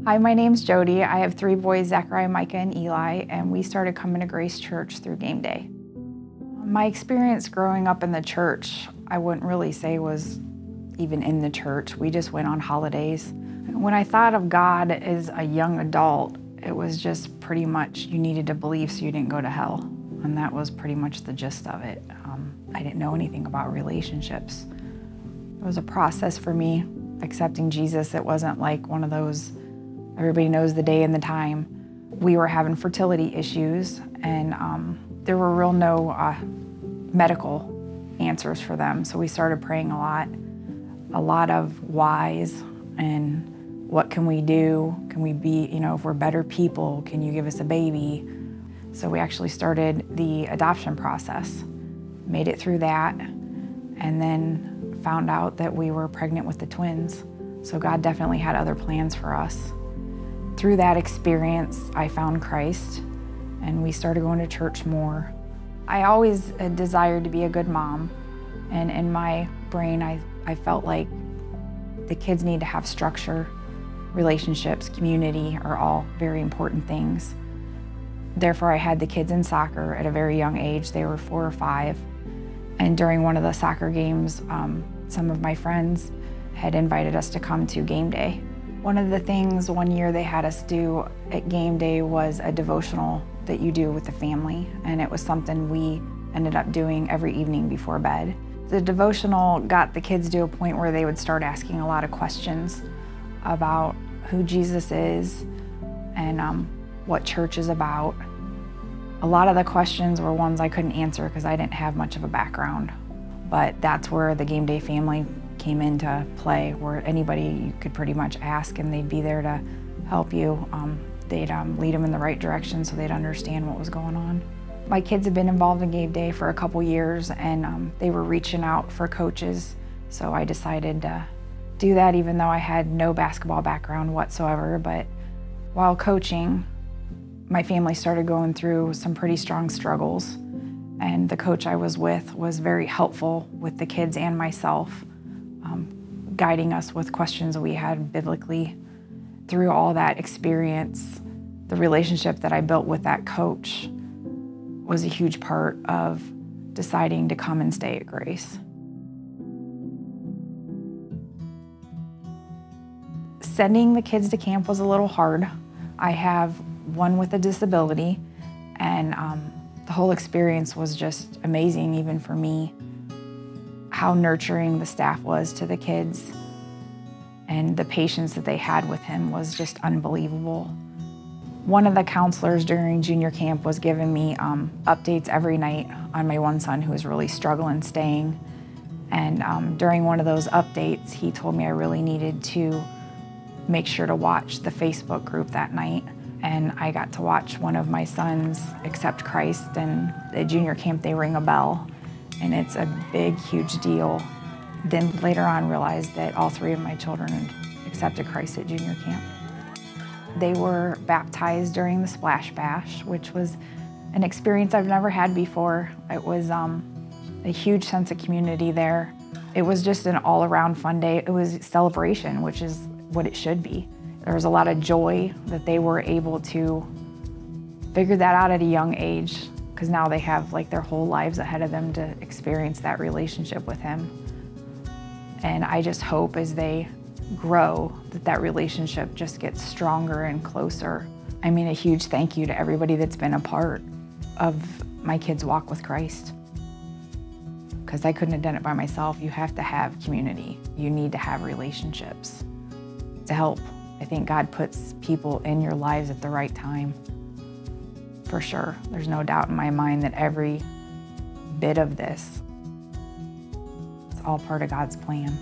Hi, my name's Jody. I have 3 boys, Zachariah, Micah, and Eli, and we started coming to Grace Church through game day. My experience growing up in the church, I wouldn't really say was even in the church. We just went on holidays. When I thought of God as a young adult, it was just pretty much you needed to believe so you didn't go to hell. And that was pretty much the gist of it. I didn't know anything about relationships. It was a process for me accepting Jesus. It wasn't like one of those, everybody knows the day and the time. We were having fertility issues, and there were no medical answers for them. So we started praying a lot of whys, and what can we do? Can we be, if we're better people, can you give us a baby? So we actually started the adoption process, made it through that, and then found out that we were pregnant with the twins. So God definitely had other plans for us. Through that experience, I found Christ, and we started going to church more. I always desired to be a good mom, and in my brain, I felt like the kids need to have structure. Relationships, community are all very important things. Therefore, I had the kids in soccer at a very young age. They were 4 or 5. And during one of the soccer games, some of my friends had invited us to come to game day. One of the things one year they had us do at game day was a devotional that you do with the family, and it was something we ended up doing every evening before bed. The devotional got the kids to a point where they would start asking a lot of questions about who Jesus is and what church is about. A lot of the questions were ones I couldn't answer because I didn't have much of a background, but that's where the game day family came into play, where anybody you could pretty much ask and they'd be there to help you. They'd lead them in the right direction so they'd understand what was going on. My kids have been involved in game day for a couple years, and they were reaching out for coaches, so I decided to do that even though I had no basketball background whatsoever. But while coaching, my family started going through some pretty strong struggles, and the coach I was with was very helpful with the kids and myself, guiding us with questions we had biblically. Through all that experience, the relationship that I built with that coach was a huge part of deciding to come and stay at Grace. Sending the kids to camp was a little hard. I have one with a disability, and the whole experience was just amazing, even for me. How nurturing the staff was to the kids, and the patience that they had with him was just unbelievable. One of the counselors during junior camp was giving me updates every night on my one son who was really struggling staying. And during one of those updates, he told me I really needed to make sure to watch the Facebook group that night. And I got to watch one of my sons accept Christ, and at junior camp they ring a bell, and it's a big, huge deal. Then later on realized that all 3 of my children had accepted Christ at junior camp. They were baptized during the Splash Bash, which was an experience I've never had before. It was a huge sense of community there. It was just an all-around fun day. It was celebration, which is what it should be. There was a lot of joy that they were able to figure that out at a young age, because now they have like their whole lives ahead of them to experience that relationship with him. And I just hope as they grow that that relationship just gets stronger and closer. I mean, a huge thank you to everybody that's been a part of my kids' walk with Christ, because I couldn't have done it by myself. You have to have community. You need to have relationships to help. I think God puts people in your lives at the right time, for sure. There's no doubt in my mind that every bit of this is all part of God's plan.